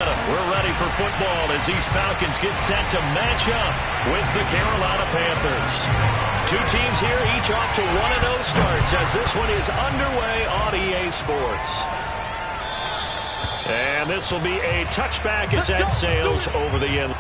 We're ready for football as these Falcons get set to match up with the Carolina Panthers. Two teams here, each off to 1-0 starts as this one is underway on EA Sports. And this will be a touchback as that sails over the end.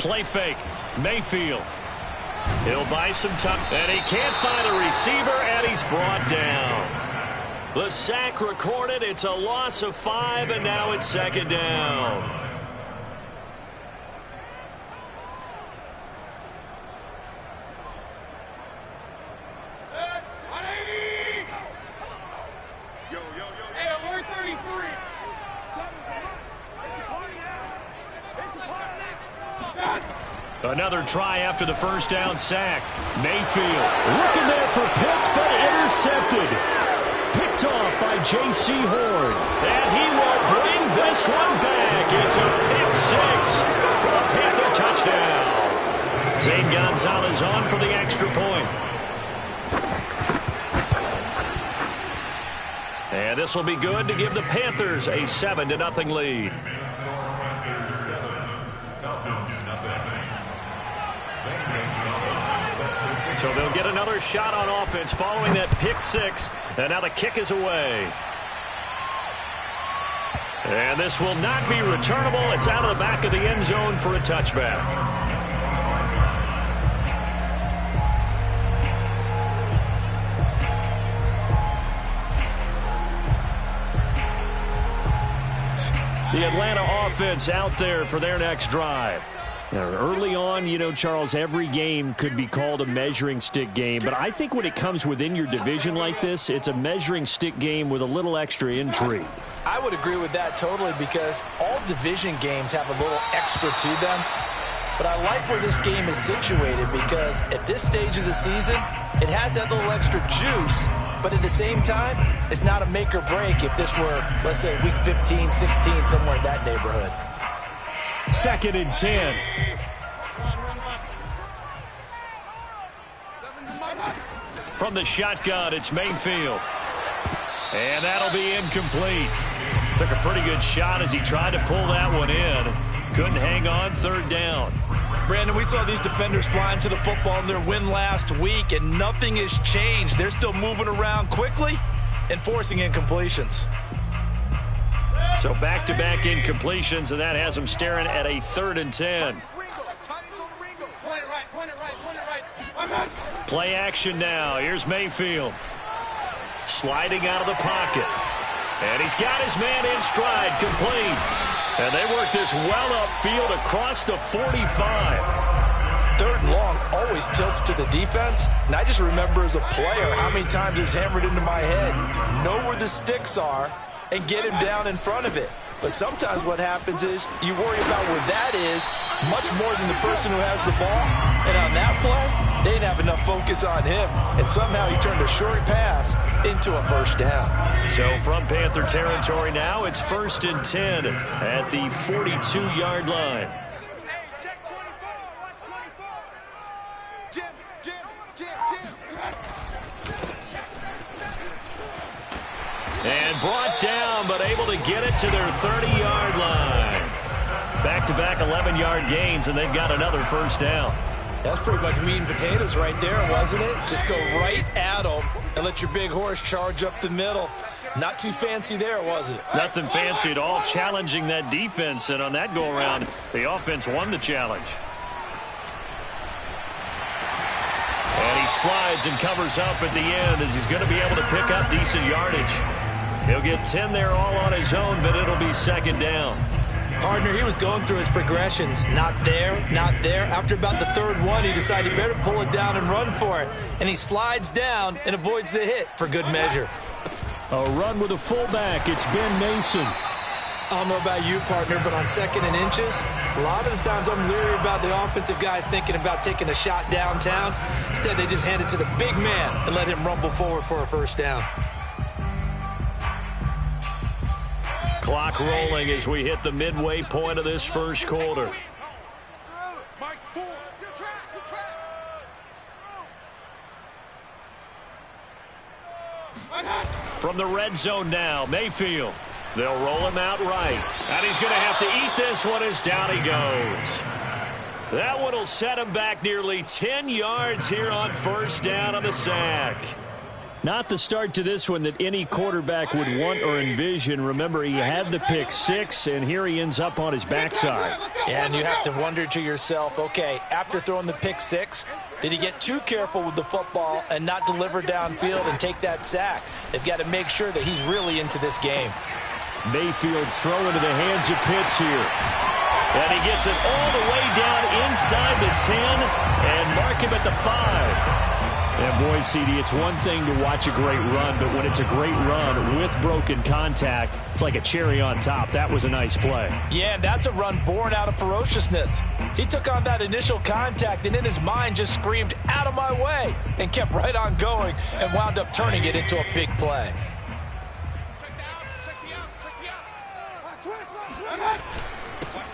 Play fake. Mayfield. He'll buy some time. And he can't find a receiver, and he's brought down. The sack recorded. It's a loss of 5, and now it's second down. Another try after the first down sack. Mayfield looking there for Pitts, but intercepted. Picked off by J.C. Horn. And he will bring this one back. It's a pick six for a Panther touchdown. Zane Gonzalez on for the extra point. And this will be good to give the Panthers a 7-0 lead. So they'll get another shot on offense following that pick six. And now the kick is away. And this will not be returnable. It's out of the back of the end zone for a touchback. The Atlanta offense out there for their next drive. Now, early on, you know, Charles, every game could be called a measuring stick game. But I think when it comes within your division like this, it's a measuring stick game with a little extra intrigue. I would agree with that totally because all division games have a little extra to them. But I like where this game is situated because at this stage of the season, it has that little extra juice. But at the same time, it's not a make or break if this were, let's say, week 15, 16, somewhere in that neighborhood. 2nd and 10. From the shotgun, it's Mayfield. And that'll be incomplete. Took a pretty good shot as he tried to pull that one in. Couldn't hang on, 3rd down. Brandon, we saw these defenders flying to the football in their win last week, and nothing has changed. They're still moving around quickly and forcing incompletions. So back-to-back incompletions, and that has them staring at a 3rd and 10. Play action now. Here's Mayfield. Sliding out of the pocket. And he's got his man in stride, complete. And they work this well upfield across the 45. 3rd and long always tilts to the defense. And I just remember as a player how many times it was hammered into my head. Know where the sticks are and get him down in front of it. But sometimes what happens is you worry about where that is much more than the person who has the ball. And on that play, they didn't have enough focus on him. And somehow he turned a short pass into a 1st down. So from Panther territory now, it's 1st and 10 at the 42-yard line. And brought down, but able to get it to their 30-yard line. Back-to-back 11-yard gains, and they've got another first down. That's pretty much meat and potatoes right there, wasn't it? Just go right at them and let your big horse charge up the middle. Not too fancy there, was it? Nothing fancy at all, challenging that defense. And on that go-around, the offense won the challenge. And he slides and covers up at the end as he's going to be able to pick up decent yardage. He'll get 10 there all on his own, but it'll be second down. Partner, he was going through his progressions. Not there, not there. After about the third one, he decided he better pull it down and run for it. And he slides down and avoids the hit for good measure. A run with a fullback. It's Ben Mason. I don't know about you, partner, but on second and inches, a lot of the times I'm leery about the offensive guys thinking about taking a shot downtown. Instead, they just hand it to the big man and let him rumble forward for a first down. Clock rolling as we hit the midway point of this first quarter. From the red zone now, Mayfield. They'll roll him out right. And he's going to have to eat this one as down he goes. That one will set him back nearly 10 yards here on first down on the sack. Not the start to this one that any quarterback would want or envision. Remember, he had the pick six, and here he ends up on his backside. And you have to wonder to yourself, okay, after throwing the pick six, did he get too careful with the football and not deliver downfield and take that sack? They've got to make sure that he's really into this game. Mayfield's throw into the hands of Pitts here. And he gets it all the way down inside the 10 and mark him at the 5. And boy, CD, it's one thing to watch a great run, but when it's a great run with broken contact, it's like a cherry on top. That was a nice play. Yeah, and that's a run born out of ferociousness. He took on that initial contact and in his mind just screamed, "Out of my way," and kept right on going and wound up turning it into a big play.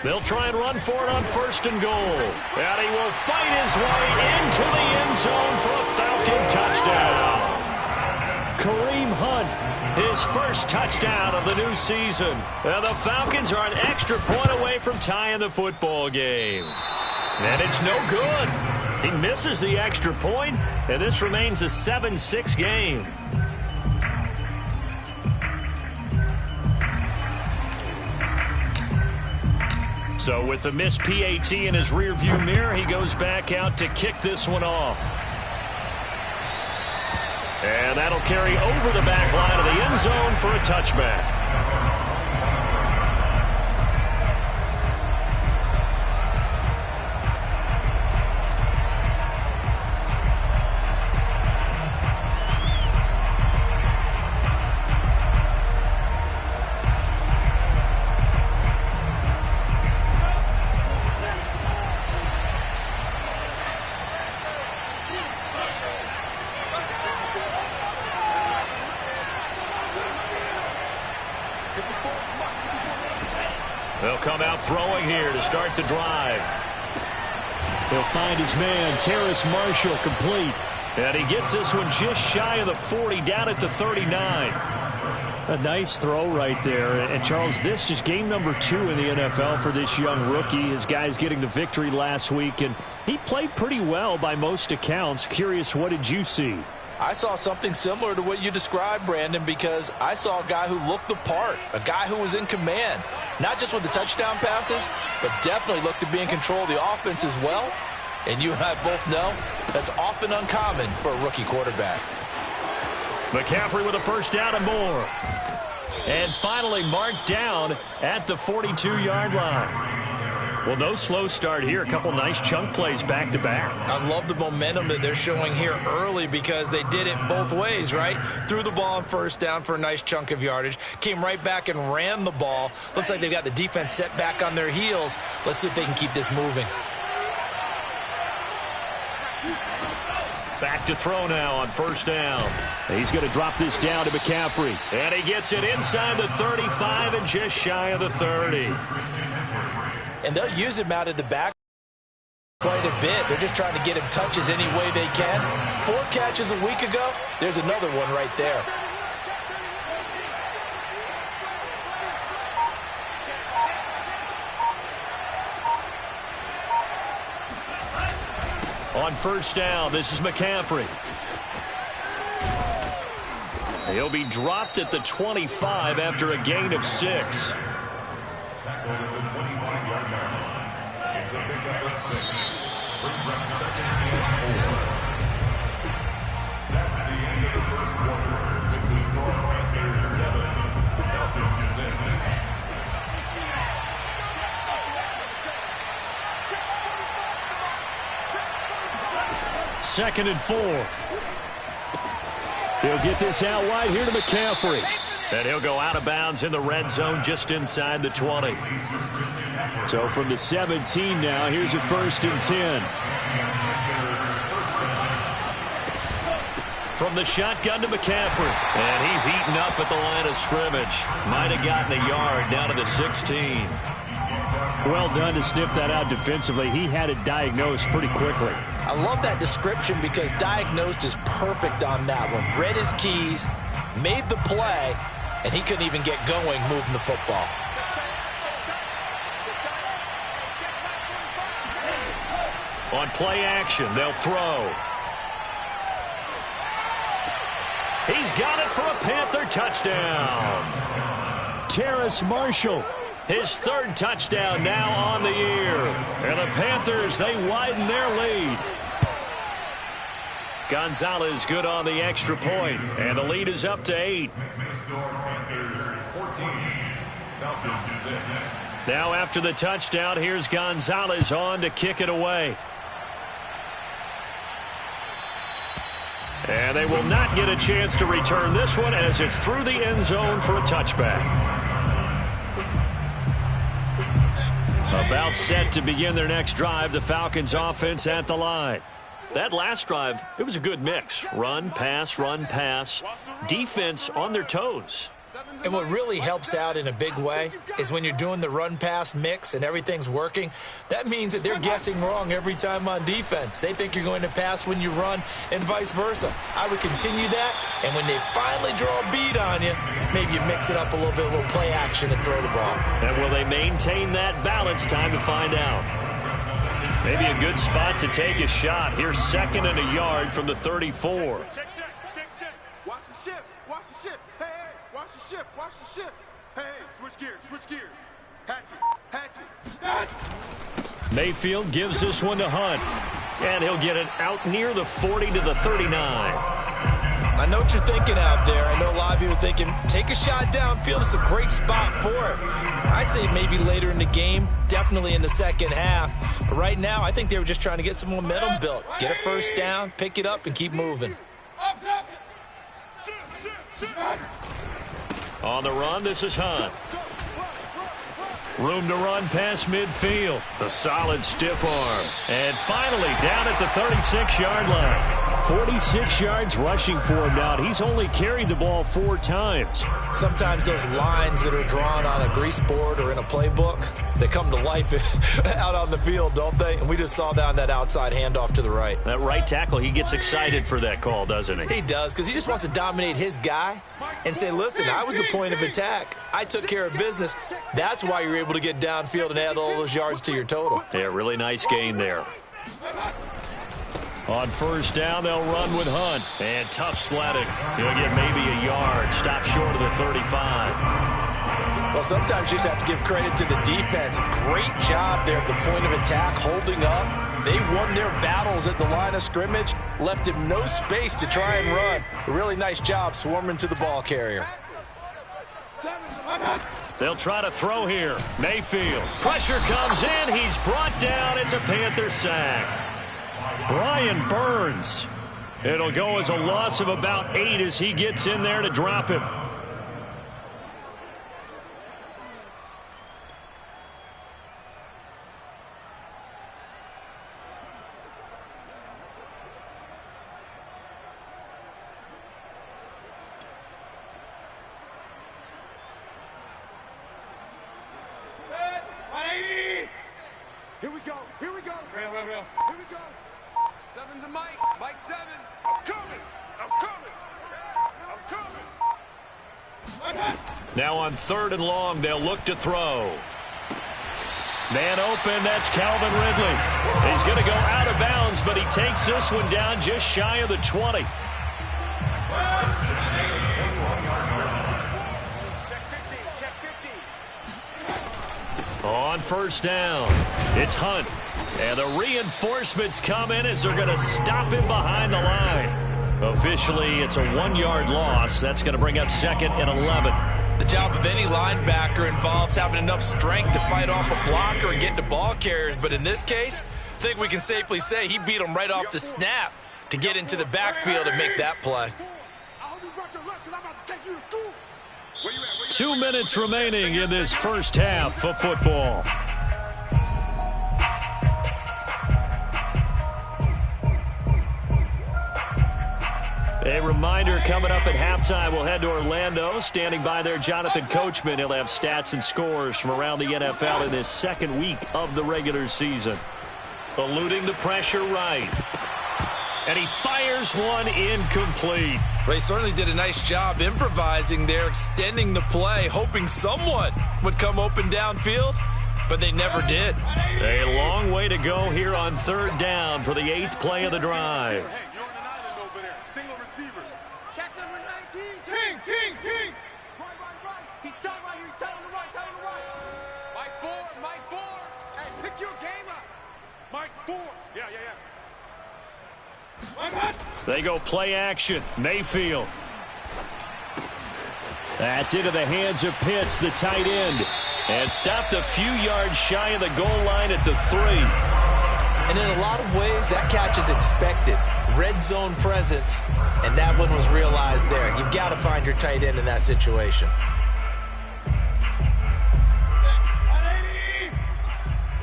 They'll try and run for it on first and goal. And he will fight his way into the end zone for a Falcon touchdown. Kareem Hunt, his first touchdown of the new season. And the Falcons are an extra point away from tying the football game. And it's no good. He misses the extra point, and this remains a 7-6 game. So with the missed PAT in his rearview mirror, he goes back out to kick this one off. And that'll carry over the back line of the end zone for a touchback. They'll come out throwing here to start the drive. He'll find his man, Terrace Marshall, complete. And he gets this one just shy of the 40, down at the 39. A nice throw right there. And, Charles, this is game number 2 in the NFL for this young rookie. His guys getting the victory last week, and he played pretty well by most accounts. Curious, what did you see? I saw something similar to what you described, Brandon, because I saw a guy who looked the part, a guy who was in command, not just with the touchdown passes, but definitely looked to be in control of the offense as well. And you and I both know that's often uncommon for a rookie quarterback. McCaffrey with a first down and more. And finally marked down at the 42-yard line. Well, no slow start here. A couple nice chunk plays back-to-back. I love the momentum that they're showing here early because they did it both ways, right? Threw the ball on first down for a nice chunk of yardage. Came right back and ran the ball. Looks like they've got the defense set back on their heels. Let's see if they can keep this moving. Back to throw now on first down. He's going to drop this down to McCaffrey. And he gets it inside the 35 and just shy of the 30. And they'll use him out of the back quite a bit. They're just trying to get him touches any way they can. 4 catches a week ago. There's another one right there. On first down, this is McCaffrey. He'll be dropped at the 25 after a gain of 6. It's a pickup of 6. Brings up second and 4. That's the end of the first quarter. With the score, Panthers 7, Falcons 6. Second and 4. He'll get this out wide here to McCaffrey. And he'll go out of bounds in the red zone just inside the 20. So from the 17 now, here's a 1st and 10. From the shotgun to McCaffrey. And he's eaten up at the line of scrimmage. Might have gotten a yard down to the 16. Well done to sniff that out defensively. He had it diagnosed pretty quickly. I love that description because diagnosed is perfect on that one. Read his keys, made the play, and he couldn't even get going moving the football. On play action, they'll throw. He's got it for a Panther touchdown. Terrace Marshall, his 3rd touchdown now on the year. And the Panthers, they widen their lead. Gonzalez good on the extra point, and the lead is up to 8. Panthers 14, Falcons 6. Now after the touchdown, here's Gonzalez on to kick it away. And they will not get a chance to return this one as it's through the end zone for a touchback. About set to begin their next drive, the Falcons offense at the line. That last drive, it was a good mix. Run, pass, defense on their toes. And what really helps out in a big way is when you're doing the run-pass mix and everything's working, that means that they're guessing wrong every time on defense. They think you're going to pass when you run and vice versa. I would continue that, and when they finally draw a bead on you, maybe you mix it up a little bit, a little play action and throw the ball. And will they maintain that balance? Time to find out. Maybe a good spot to take a shot. Here's 2nd and a yard from the 34. Check. Watch the ship. Hey, watch the ship. Hey, switch gears. Hatchet. Mayfield gives this one to Hunt. And he'll get it out near the 40 to the 39. I know what you're thinking out there. I know a lot of you are thinking, take a shot downfield. It's a great spot for it. I'd say maybe later in the game, definitely in the second half. But right now, I think they were just trying to get some momentum built. Get a first down, pick it up, and keep moving. On the run, this is Hunt. Room to run past midfield. The solid stiff arm. And finally, down at the 36-yard line. 46 yards rushing for him now. He's only carried the ball 4 times. Sometimes those lines that are drawn on a grease board or in a playbook, they come to life out on the field, don't they? And we just saw that on that outside handoff to the right. That right tackle, he gets excited for that call, doesn't he? He does, because he just wants to dominate his guy and say, listen, I was the point of attack. I took care of business. That's why you're able to get downfield and add all those yards to your total. Yeah, really nice gain there. On first down, they'll run with Hunt. And tough sledding. He'll get maybe a yard. Stop short of the 35. Well, sometimes you just have to give credit to the defense. Great job there at the point of attack, holding up. They won their battles at the line of scrimmage, left him no space to try and run. A really nice job swarming to the ball carrier. They'll try to throw here. Mayfield. Pressure comes in. He's brought down. It's a Panther sack. Brian Burns. It'll go as a loss of about 8 as he gets in there to drop him. Here we go. Seven's a Mike. Mike 7. I'm coming. Now on 3rd and long, they'll look to throw. Man open, that's Calvin Ridley. He's going to go out of bounds, but he takes this one down just shy of the 20. On first down, it's Hunt. And the reinforcements come in as they're going to stop him behind the line. Officially, it's a 1-yard loss. That's going to bring up second and 11. The job of any linebacker involves having enough strength to fight off a blocker and get to ball carriers. But in this case, I think we can safely say he beat him right off the snap to get into the backfield and make that play. 2 minutes remaining in this first half of football. A reminder, coming up at halftime, we'll head to Orlando. Standing by there, Jonathan Coachman. He'll have stats and scores from around the NFL in this second week of the regular season. Eluding the pressure right. And he fires one incomplete. Ray certainly did a nice job improvising there, extending the play, hoping someone would come open downfield, but they never did. A long way to go here on third down for the 8th play of the drive. Hey, you're on an island over there. Single receiver. Check number 19. King. Right. He's tight right here. He's tight on the right. Mike 4. Hey, pick your game up. Mike 4. Yeah. They go play action. Mayfield. That's into the hands of Pitts, the tight end. And stopped a few yards shy of the goal line at the 3. And in a lot of ways, that catch is expected. Red zone presence, and that one was realized there. You've got to find your tight end in that situation.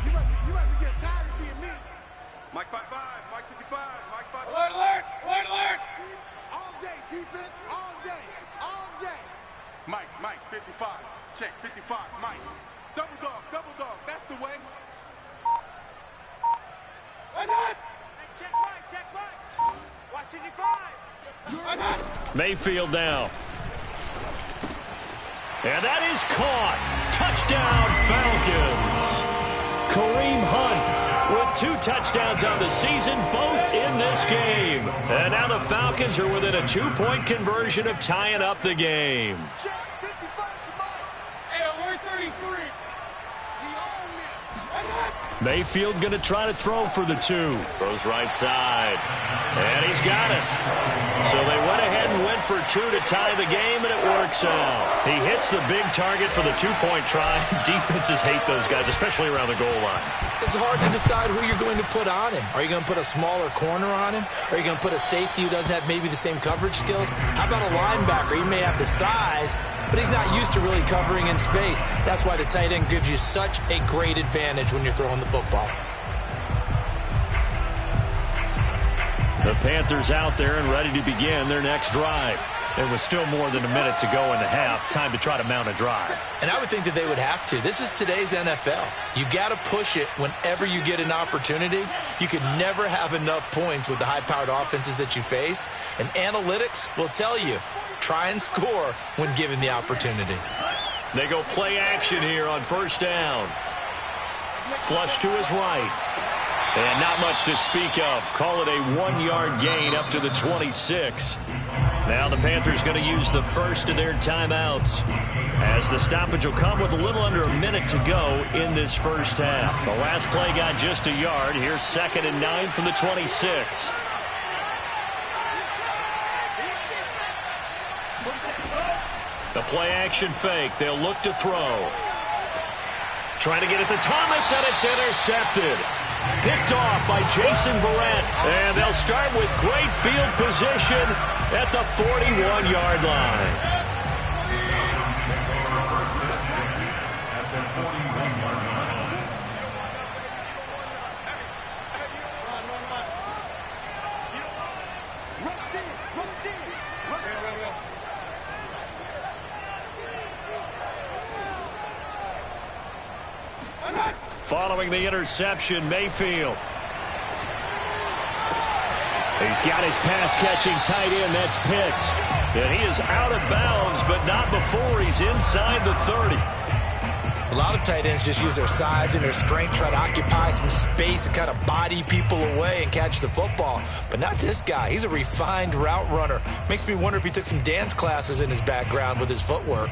You must be getting tired of seeing me. Mike 5. Mike 55. Mike 5. Alert. All day, defense. All day. Mike 55. Check 55. Mike. Double dog. That's the way. What's that? Hey, check Mike. Watch 55. Mayfield now. And that is caught. Touchdown, Falcons. Kareem Hunt with 2 touchdowns on the season, both in this game. And now the Falcons are within a 2-point conversion of tying up the game. Check 55 to Mike. Hey, alert 33. He owned it. Mayfield going to try to throw for the 2. Throws right side. And he's got it. So they went ahead and went for 2 to tie the game, and it works out. He hits the big target for the 2-point try. Defenses hate those guys, especially around the goal line. It's hard to decide who you're going to put on him. Are you going to put a smaller corner on him? Are you going to put a safety who doesn't have maybe the same coverage skills? How about a linebacker? He may have the size, but he's not used to really covering in space. That's why the tight end gives you such a great advantage when you're throwing the football. The Panthers out there and ready to begin their next drive. There was still more than a minute to go in the half. Time to try to mount a drive. And I would think that they would have to. This is today's NFL. You got to push it whenever you get an opportunity. You could never have enough points with the high-powered offenses that you face. And analytics will tell you, try and score when given the opportunity. They go play action here on first down. Flush to his right. And not much to speak of. Call it a 1-yard gain up to the 26. Now the Panthers going to use the first of their timeouts, as the stoppage will come with a little under a minute to go in this first half. The last play got just a yard. Here's 2nd and 9 from the 26. The play action fake. They'll look to throw. Trying to get it to Thomas, and it's intercepted. Picked off by Jason Verrett. And they'll start with great field position at the 41-yard line. Following the interception, Mayfield. He's got his pass-catching tight end, that's Pitts. And he is out of bounds, but not before he's inside the 30. A lot of tight ends just use their size and their strength, try to occupy some space and kind of body people away and catch the football. But not this guy. He's a refined route runner. Makes me wonder if he took some dance classes in his background with his footwork.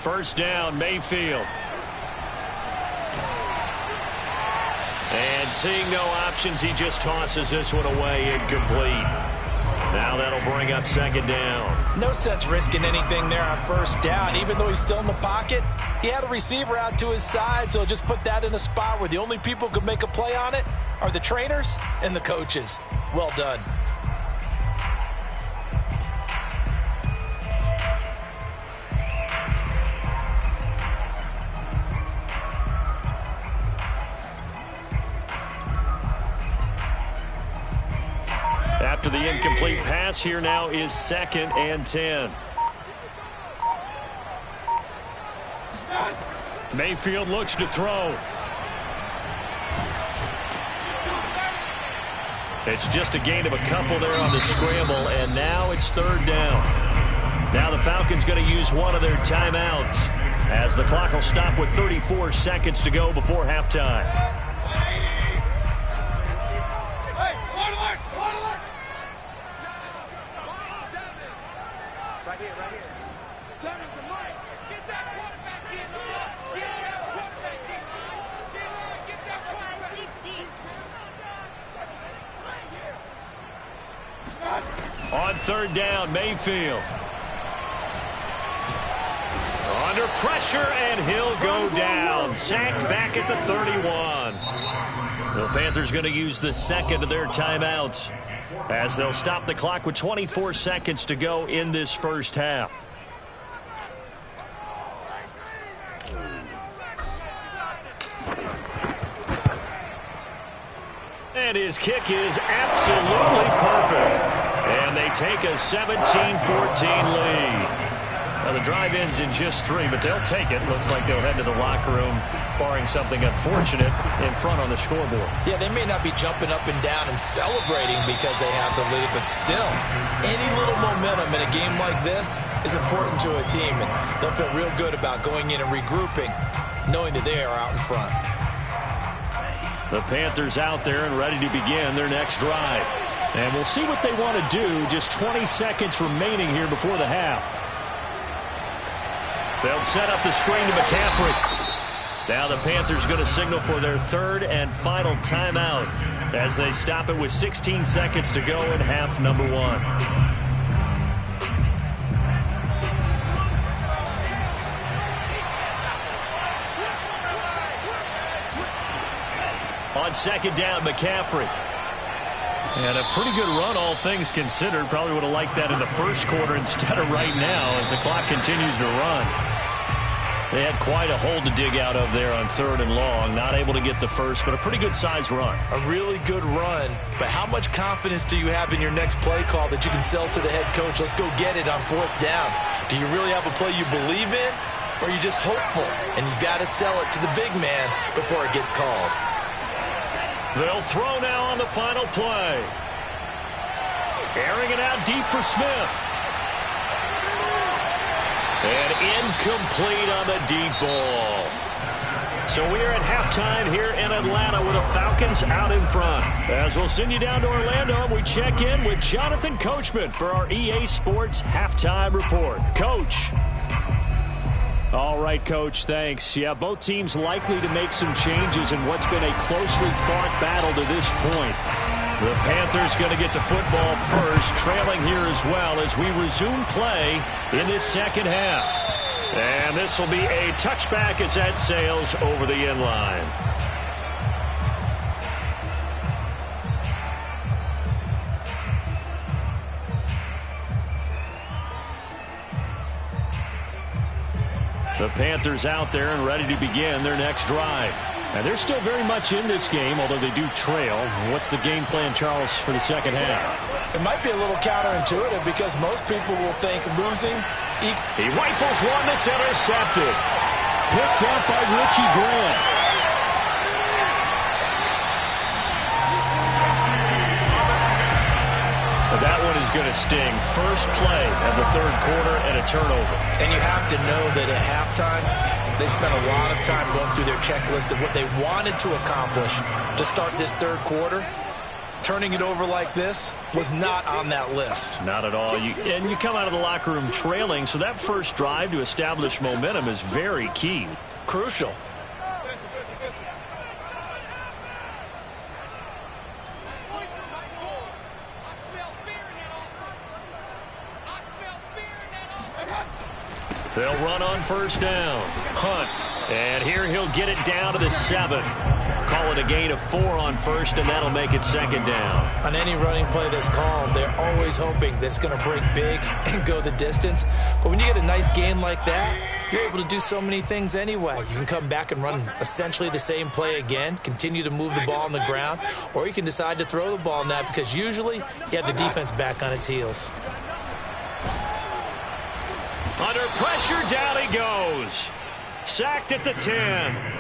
First down, Mayfield. And seeing no options, he just tosses this one away, incomplete. Now that'll bring up second down. No sense risking anything there on first down. Even though he's still in the pocket, he had a receiver out to his side, so just put that in a spot where the only people who could make a play on it are the trainers and the coaches. Well done. After the incomplete pass, here now is 2nd and 10. Mayfield looks to throw. It's just a gain of a couple there on the scramble, and now it's 3rd down. Now the Falcons going to use one of their timeouts as the clock will stop with 34 seconds to go before halftime. On 3rd down, Mayfield. Under pressure, and he'll go down. Sacked back at the 31. The Panthers going to use the 2nd of their timeouts as they'll stop the clock with 24 seconds to go in this first half. And his kick is absolutely perfect. And they take a 17-14 lead. Now the drive ends in just 3, but they'll take it. Looks like they'll head to the locker room, barring something unfortunate, in front on the scoreboard. Yeah, they may not be jumping up and down and celebrating because they have the lead, but still, any little momentum in a game like this is important to a team, and they'll feel real good about going in and regrouping, knowing that they are out in front. The Panthers out there and ready to begin their next drive. And we'll see what they want to do. Just 20 seconds remaining here before the half. They'll set up the screen to McCaffrey. Now the Panthers going to signal for their 3rd and final timeout as they stop it with 16 seconds to go in half number 1. On 2nd down, McCaffrey. And a pretty good run, all things considered. Probably would have liked that in the first quarter instead of right now as the clock continues to run. They had quite a hole to dig out of there on 3rd and long. Not able to get the first, but a pretty good-sized run. A really good run, but how much confidence do you have in your next play call that you can sell to the head coach? Let's go get it on 4th down. Do you really have a play you believe in, or are you just hopeful? And you got to sell it to the big man before it gets called. They'll throw now on the final play. Airing it out deep for Smith. And incomplete on the deep ball. So we are at halftime here in Atlanta with the Falcons out in front. As we'll send you down to Orlando, we check in with Jonathan Coachman for our EA Sports Halftime Report. Coach. All right, Coach, thanks. Yeah, both teams likely to make some changes in what's been a closely fought battle to this point. The Panthers going to get the football first, trailing here as well as we resume play in this second half. And this will be a touchback as that sails over the end line. The Panthers out there and ready to begin their next drive. And they're still very much in this game, although they do trail. What's the game plan, Charles, for the second half? It might be a little counterintuitive because most people will think losing. He rifles one that's intercepted. Picked up by Richie Grant. But that one is going to sting. First play of the third quarter and a turnover. And you have to know that at halftime, they spent a lot of time going through their checklist of what they wanted to accomplish to start this third quarter. Turning it over like this was not on that list. Not at all. And you come out of the locker room trailing, so that first drive to establish momentum is very key. Crucial. They'll run on first down. Hunt. And here he'll get it down to the 7. Call it a gain of 4 on first, and that'll make it second down. On any running play that's called, they're always hoping that it's going to break big and go the distance. But when you get a nice gain like that, you're able to do so many things anyway. You can come back and run essentially the same play again, continue to move the ball on the ground, or you can decide to throw the ball now because usually you have the defense back on its heels. Under pressure, down he goes. Sacked at the 10.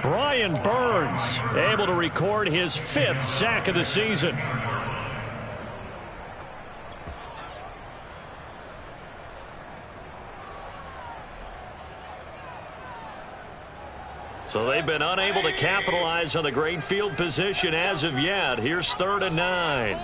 Brian Burns able to record his 5th sack of the season. So they've been unable to capitalize on the great field position as of yet. Here's 3rd and 9.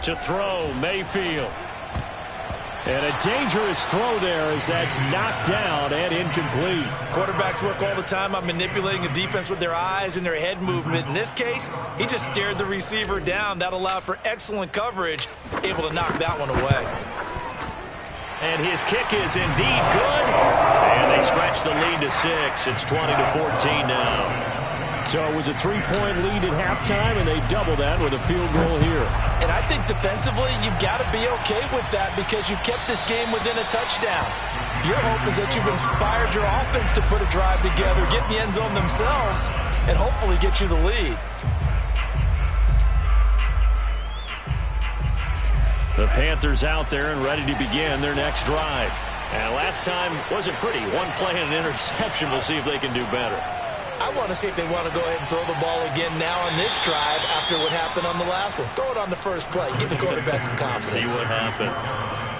To throw, Mayfield. And a dangerous throw there as that's knocked down and incomplete. Quarterbacks work all the time on manipulating a defense with their eyes and their head movement. In this case, he just stared the receiver down. That allowed for excellent coverage, able to knock that one away. And his kick is indeed good. And they stretch the lead to 6. It's 20-14 now. So it was a 3-point lead at halftime, and they double that with a field goal here. And I think defensively, you've got to be okay with that because you've kept this game within a touchdown. Your hope is that you've inspired your offense to put a drive together, get in the end zone themselves, and hopefully get you the lead. The Panthers out there and ready to begin their next drive. And last time wasn't pretty. One play and an interception. We'll see if they can do better. I want to see if they want to go ahead and throw the ball again now on this drive after what happened on the last one. Throw it on the first play. Give the quarterback some confidence. See what happens.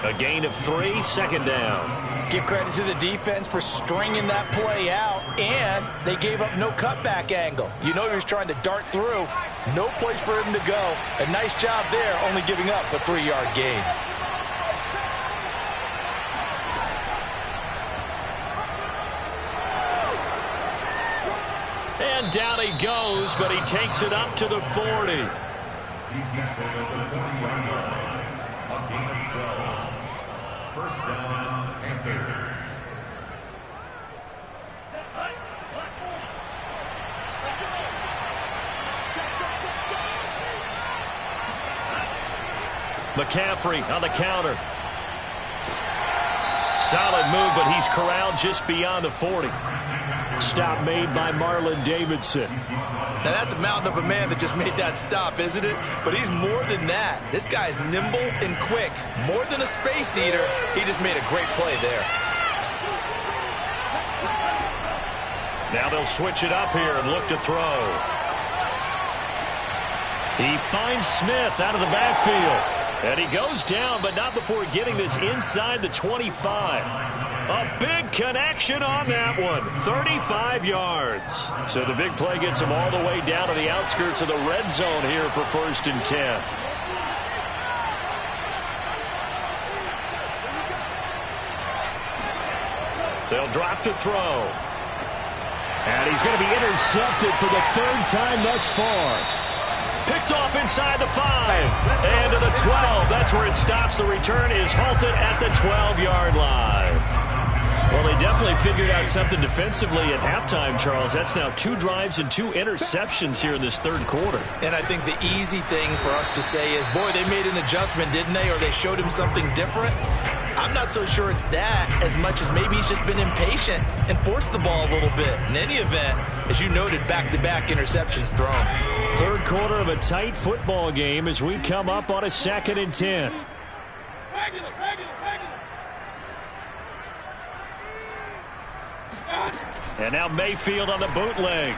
A gain of 3, 2nd down. Give credit to the defense for stringing that play out, and they gave up no cutback angle. You know he was trying to dart through. No place for him to go. A nice job there, only giving up a 3-yard gain. And down he goes, but he takes it up to the 40. He's tackled at the 40-yard line. A gain of 12. First down, Panthers. McCaffrey on the counter. Solid move, but he's corralled just beyond the 40. Stop made by Marlon Davidson. Now that's a mountain of a man that just made that stop, isn't it? But he's more than that. This guy's nimble and quick. More than a space eater, he just made a great play there. Now they'll switch it up here and look to throw. He finds Smith out of the backfield. And he goes down, but not before getting this inside the 25. A big connection on that one. 35 yards. So the big play gets him all the way down to the outskirts of the red zone here for 1st and 10. They'll drop to throw. And he's going to be intercepted for the 3rd time thus far. Picked off inside the 5. And to the 12. That's where it stops. The return is halted at the 12-yard line. Well, they definitely figured out something defensively at halftime, Charles. That's now 2 drives and 2 interceptions here in this third quarter. And I think the easy thing for us to say is, boy, they made an adjustment, didn't they? Or they showed him something different. I'm not so sure it's that as much as maybe he's just been impatient and forced the ball a little bit. In any event, as you noted, back-to-back interceptions thrown. Third quarter of a tight football game as we come up on a 2nd and 10. Regular. And now Mayfield on the bootleg.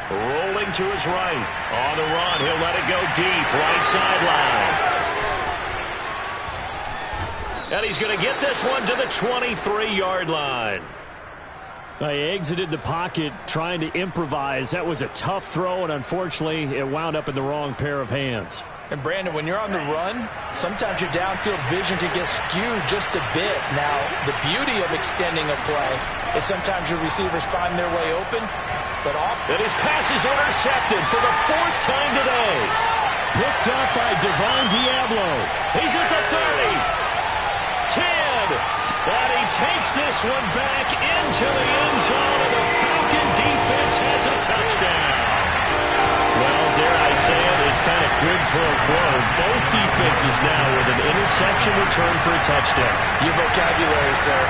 Rolling to his right. On the run. He'll let it go deep. Right sideline. And he's going to get this one to the 23-yard line. He exited the pocket trying to improvise. That was a tough throw, and unfortunately, it wound up in the wrong pair of hands. And, Brandon, when you're on the run, sometimes your downfield vision can get skewed just a bit. Now, the beauty of extending a play is sometimes your receivers find their way open, but and his pass is intercepted for the 4th time today. Picked up by Devon Diablo. He's at the 30. 10. And he takes this one back into the end zone, and the Falcon defense has a touchdown. Well, dare I say it, it's kind of quid pro quo. Both defenses now with an interception return for a touchdown. Your vocabulary, sir.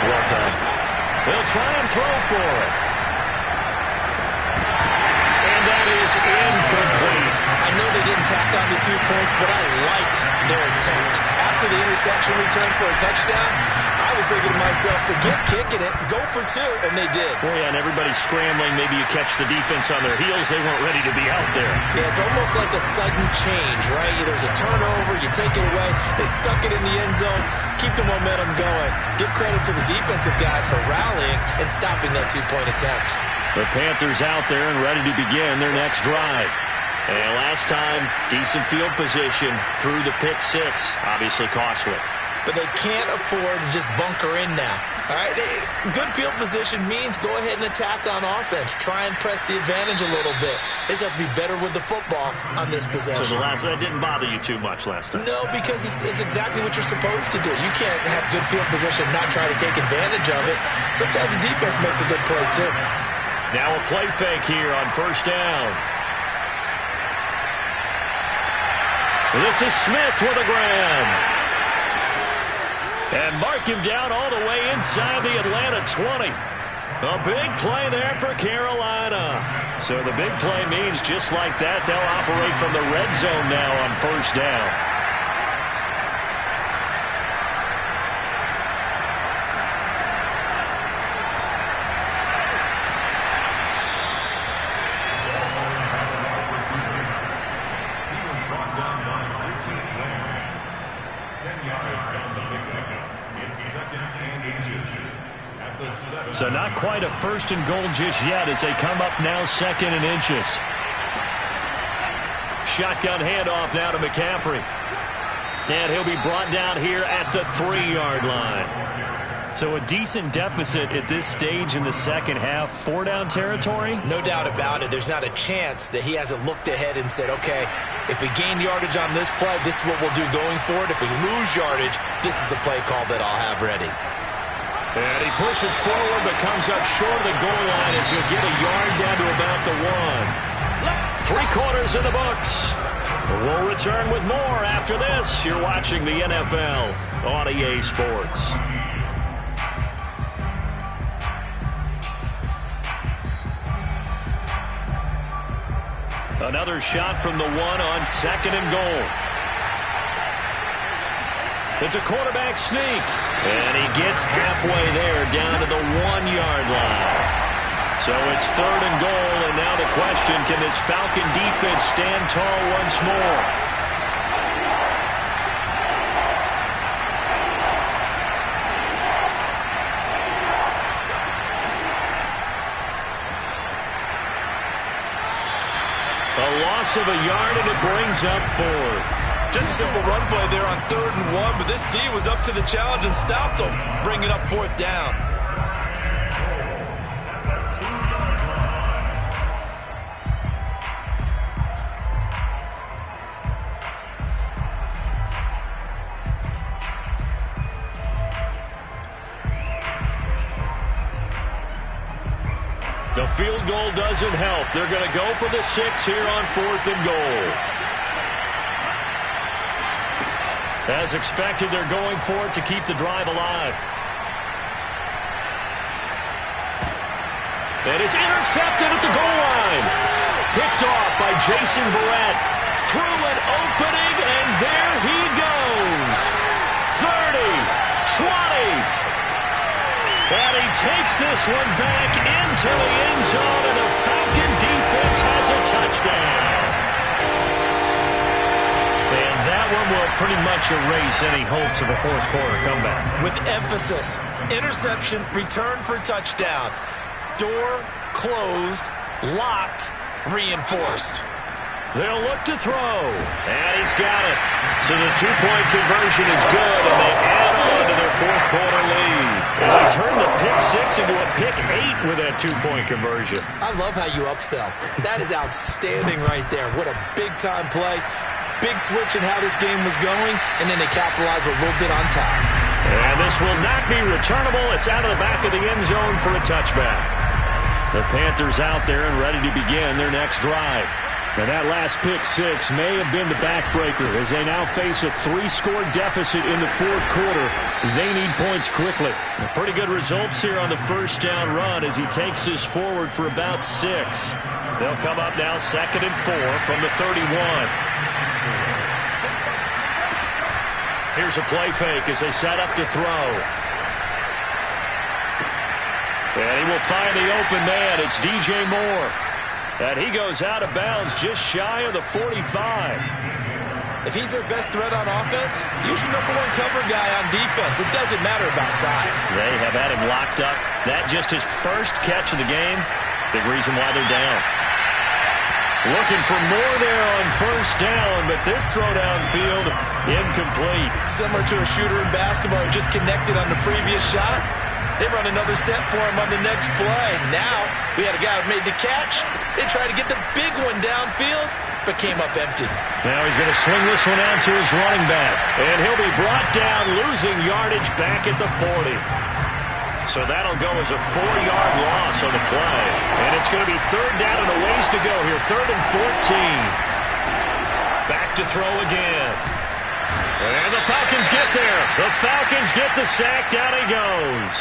Well done. They'll try and throw for it. And that is incomplete. I know they didn't tack on the 2 points, but I liked their attempt. After the interception return for a touchdown, I was thinking to myself, forget kicking it, go for 2, and they did. Well, yeah, and everybody's scrambling. Maybe you catch the defense on their heels. They weren't ready to be out there. Yeah, it's almost like a sudden change, right? There's a turnover, you take it away, they stuck it in the end zone, keep the momentum going. Give credit to the defensive guys for rallying and stopping that 2-point attempt. The Panthers out there and ready to begin their next drive. And last time, decent field position through the pick 6. Obviously costly. But they can't afford to just bunker in now. All right, good field position means go ahead and attack on offense. Try and press the advantage a little bit. They just have to be better with the football on this possession. So that didn't bother you too much last time? No, because it's exactly what you're supposed to do. You can't have good field position and not try to take advantage of it. Sometimes the defense makes a good play, too. Now a play fake here on 1st down. This is Smith with a grab. And mark him down all the way inside the Atlanta 20. A big play there for Carolina. So the big play means just like that, they'll operate from the red zone now on 1st down. So not quite a 1st and goal just yet as they come up now 2nd and inches. Shotgun handoff now to McCaffrey. And he'll be brought down here at the 3-yard line. So a decent deficit at this stage in the second half. 4-down territory? No doubt about it. There's not a chance that he hasn't looked ahead and said, okay, if we gain yardage on this play, this is what we'll do going forward. If we lose yardage, this is the play call that I'll have ready. And he pushes forward but comes up short of the goal line as he'll get a yard down to about the 1. 3 quarters in the books. We'll return with more after this. You're watching the NFL on EA Sports. Another shot from the 1 on 2nd and goal. It's a quarterback sneak. And he gets halfway there down to the 1-yard line. So it's 3rd and goal, and now the question, can this Falcon defense stand tall once more? A loss of a yard, and it brings up 4th. Just a simple run play there on 3rd and 1, but this D was up to the challenge and stopped them, bringing up 4th down. The field goal doesn't help. They're going to go for the 6 here on 4th and goal. As expected, they're going for it to keep the drive alive. And it's intercepted at the goal line. Picked off by Jason Verrett. Through an opening, and there he goes. 30, 20. And he takes this one back into the end zone, and the Falcon defense has a touchdown. And that one will pretty much erase any hopes of a fourth quarter comeback. With emphasis, interception, return for touchdown. Door closed, locked, reinforced. They'll look to throw, and he's got it. So the two-point conversion is good, and they add on to their fourth quarter lead. And they turn the pick 6 into a pick 8 with that two-point conversion. I love how you upsell. That is outstanding right there. What a big-time play. Big switch in how this game was going, and then they capitalize a little bit on top. And this will not be returnable. It's out of the back of the end zone for a touchback. The Panthers out there and ready to begin their next drive. Now that last pick 6 may have been the backbreaker as they now face a 3-score deficit in the fourth quarter. They need points quickly. Pretty good results here on the first down run as he takes this forward for about 6. They'll come up now 2nd and 4 from the 31. Here's a play fake as they set up to throw. And he will find the open man. It's DJ Moore. And he goes out of bounds just shy of the 45. If he's their best threat on offense, use your #1 cover guy on defense. It doesn't matter about size. They have had him locked up. That just his first catch of the game. Big reason why they're down. Looking for more there on first down, but this throw downfield incomplete. Similar to a shooter in basketball who just connected on the previous shot. They run another set for him on the next play. Now, we had a guy who made the catch. They tried to get the big one downfield, but came up empty. Now he's going to swing this one out to his running back. And he'll be brought down, losing yardage back at the 40. So that'll go as a 4-yard loss on the play. And it's going to be 3rd down and a ways to go here. 3rd and 14. Back to throw again. And the Falcons get there. The Falcons get the sack. Down he goes.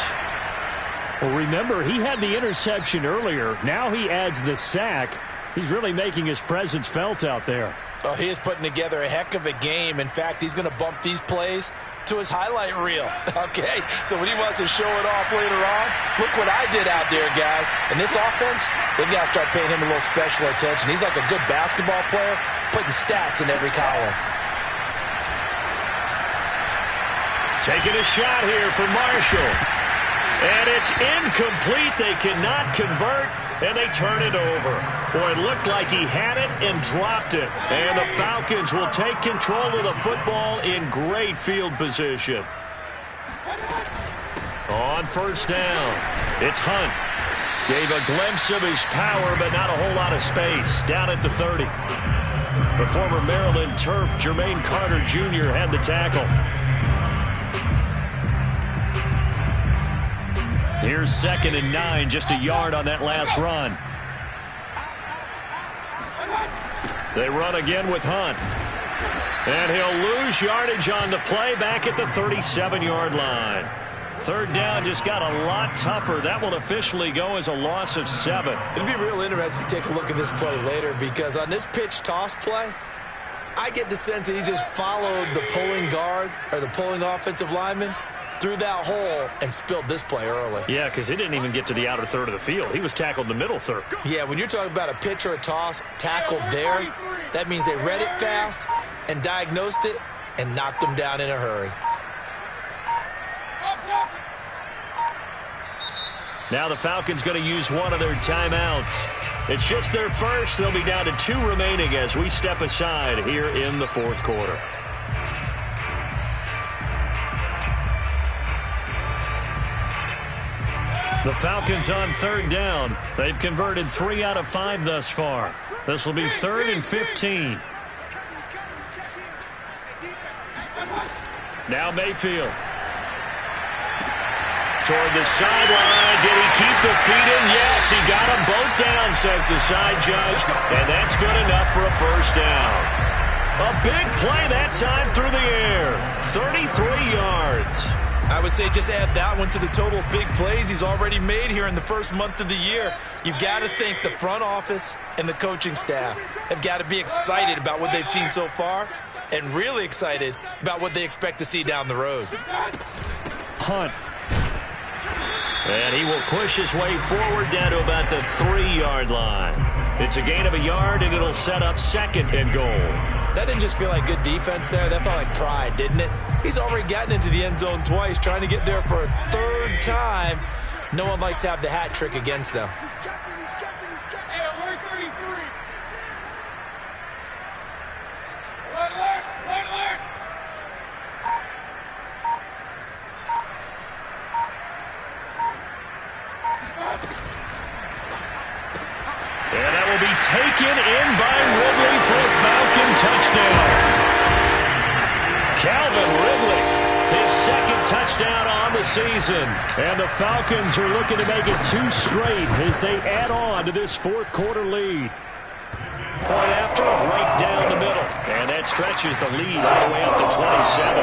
Well, remember, he had the interception earlier. Now he adds the sack. He's really making his presence felt out there. Oh, he is putting together a heck of a game. In fact, he's going to bump these plays to his highlight reel. Okay, so when he wants to show it off later on, look what I did out there, guys. And this offense, they've got to start paying him a little special attention. He's like a good basketball player, putting stats in every column. Taking a shot here for Marshall. And it's incomplete. They cannot convert, and they turn it over. Boy, it looked like he had it and dropped it. And the Falcons will take control of the football in great field position. On first down, it's Hunt. Gave a glimpse of his power, but not a whole lot of space. Down at the 30. The former Maryland Terp, Jermaine Carter Jr., had the tackle. Here's 2nd and 9, just a yard on that last run. They run again with Hunt. And he'll lose yardage on the play back at the 37-yard line. 3rd down just got a lot tougher. That will officially go as a loss of 7. It'll be real interesting to take a look at this play later because on this pitch toss play, I get the sense that he just followed the pulling guard or the pulling offensive lineman through that hole and spilled this play early. Yeah, because he didn't even get to the outer third of the field. He was tackled in the middle third. Yeah, when you're talking about a pitch or a toss tackled there, that means they read it fast and diagnosed it and knocked him down in a hurry. Now the Falcons going to use one of their timeouts. It's just their first. They'll be down to 2 remaining as we step aside here in the fourth quarter. The Falcons on 3rd down. They've converted 3 out of 5 thus far. This will be 3rd and 15. Now Mayfield. Toward the sideline. Did he keep the feet in? Yes, he got them both down, says the side judge. And that's good enough for a first down. A big play that time through the air. 33 yards. I would say just add that one to the total of big plays he's already made here in the first month of the year. You've got to think the front office and the coaching staff have got to be excited about what they've seen so far and really excited about what they expect to see down the road. Hunt. And he will push his way forward down to about the 3-yard line. It's a gain of a yard, and it'll set up second and goal. That didn't just feel like good defense there. That felt like pride, didn't it? He's already gotten into the end zone twice, trying to get there for a third time. No one likes to have the hat trick against them. Hey, alert 33. Alert. And that will be taken in by Ridley for a Falcon touchdown. Calvin Ridley, his second touchdown on the season. And the Falcons are looking to make it 2 straight as they add on to this fourth quarter lead. Point after, right down the middle. And that stretches the lead all the way up to 27.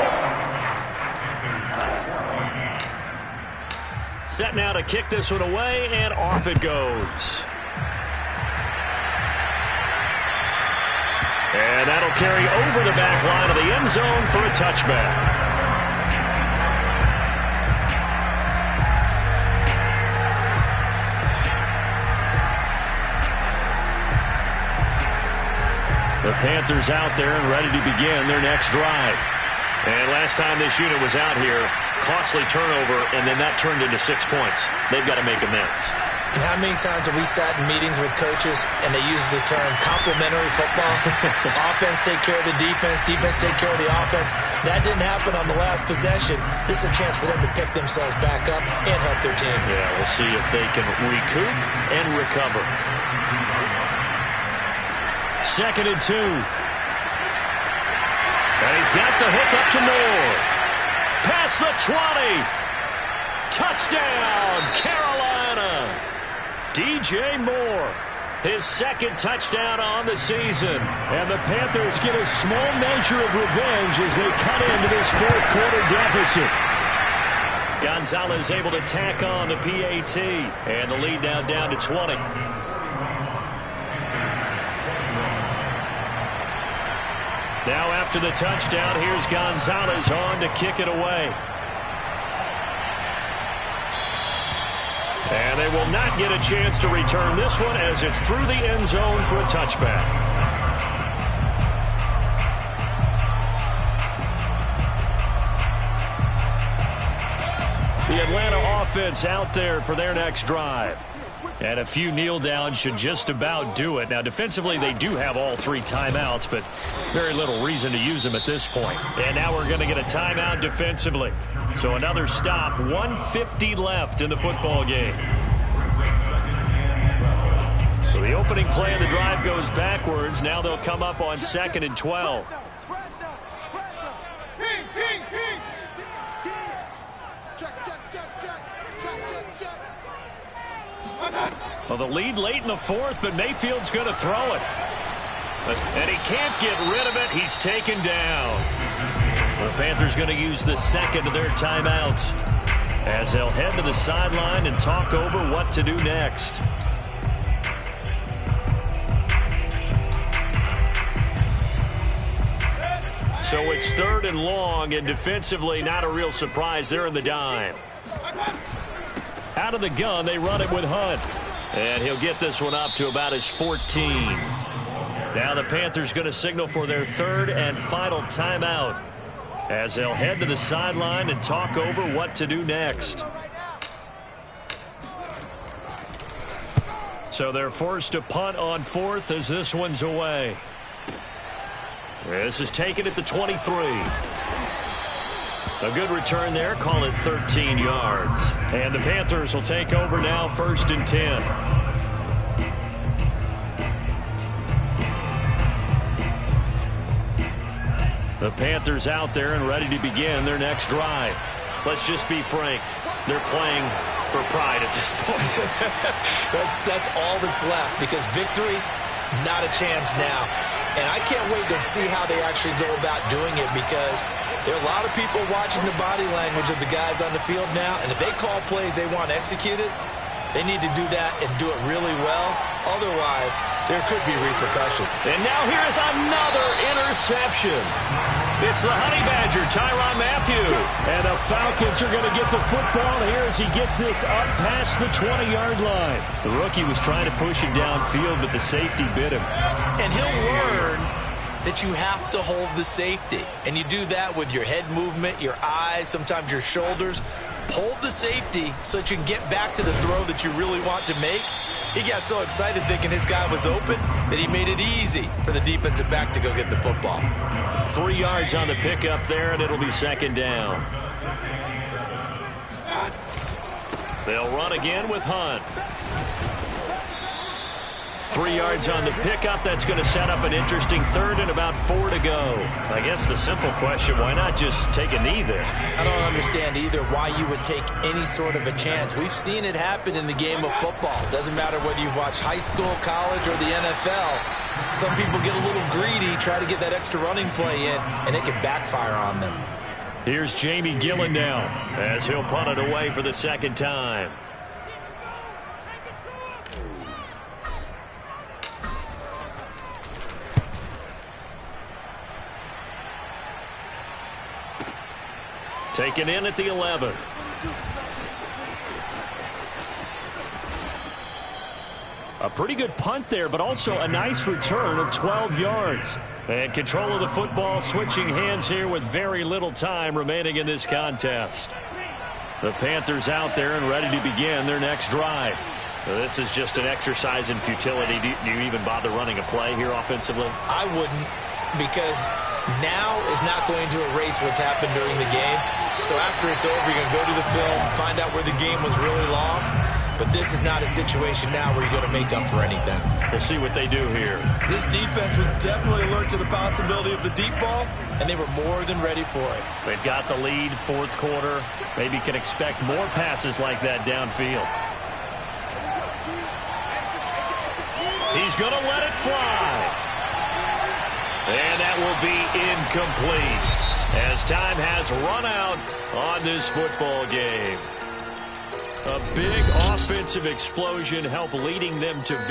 Set now to kick this one away, and off it goes. And that'll carry over the back line of the end zone for a touchback. The Panthers out there and ready to begin their next drive. And last time this unit was out here, costly turnover, and then that turned into 6 points. They've got to make amends. And how many times have we sat in meetings with coaches and they use the term complementary football? Offense take care of the defense, defense take care of the offense. That didn't happen on the last possession. This is a chance for them to pick themselves back up and help their team. Yeah, we'll see if they can recoup and recover. 2nd and 2. And he's got the hook up to Moore. Past the 20. Touchdown, Carolina. DJ Moore, his second touchdown on the season. And the Panthers get a small measure of revenge as they cut into this fourth quarter deficit. Gonzalez able to tack on the PAT. And the lead now down to 20. Now after the touchdown, here's Gonzalez on to kick it away. And they will not get a chance to return this one as it's through the end zone for a touchback. The Atlanta offense out there for their next drive. And a few kneel downs should just about do it. Now, defensively, they do have all 3 timeouts, but very little reason to use them at this point. And now we're going to get a timeout defensively. So another stop, 1:50 left in the football game. So the opening play of the drive goes backwards. Now they'll come up on 2nd and 12. Well, the lead late in the fourth, but Mayfield's going to throw it. And he can't get rid of it. He's taken down. The Panthers going to use the second of their timeouts as they'll head to the sideline and talk over what to do next. So it's 3rd and long, and defensively not a real surprise. They're in the dime. Out of the gun, they run it with Hunt. And he'll get this one up to about his 14. Now the Panthers going to signal for their 3rd and final timeout as they'll head to the sideline and talk over what to do next. So they're forced to punt on 4th as this one's away. This is taken at the 23. A good return there, call it 13 yards. And the Panthers will take over now, 1st and 10. The Panthers out there and ready to begin their next drive. Let's just be frank. They're playing for pride at this point. That's all that's left, because victory, not a chance now. And I can't wait to see how they actually go about doing it, because there are a lot of people watching the body language of the guys on the field now, and if they call plays they want executed, they need to do that and do it really well. Otherwise, there could be repercussion. And now here is another interception. It's the Honey Badger, Tyrann Mathieu. And the Falcons are going to get the football here as he gets this up past the 20-yard line. The rookie was trying to push him downfield, but the safety bit him. And he'll learn that you have to hold the safety. And you do that with your head movement, your eyes, sometimes your shoulders. Hold the safety so that you can get back to the throw that you really want to make. He got so excited thinking his guy was open that he made it easy for the defensive back to go get the football. 3 yards on the pickup there, and it'll be second down. They'll run again with Hunt. 3 yards on the pickup. That's going to set up an interesting third and about 4 to go. I guess the simple question, why not just take a knee there? I don't understand either why you would take any sort of a chance. We've seen it happen in the game of football. Doesn't matter whether you watch high school, college, or the NFL. Some people get a little greedy, try to get that extra running play in, and it can backfire on them. Here's Jamie Gillen now as he'll punt it away for the second time. Taken in at the 11. A pretty good punt there, but also a nice return of 12 yards. And control of the football switching hands here with very little time remaining in this contest. The Panthers out there and ready to begin their next drive. So this is just an exercise in futility. Do you even bother running a play here offensively? I wouldn't, because now is not going to erase what's happened during the game. So after it's over, you're going to go to the film, find out where the game was really lost. But this is not a situation now where you're going to make up for anything. We'll see what they do here. This defense was definitely alert to the possibility of the deep ball, and they were more than ready for it. They've got the lead, fourth quarter. Maybe can expect more passes like that downfield. He's going to let it fly. And that will be incomplete as time has run out on this football game. A big offensive explosion helped leading them to victory.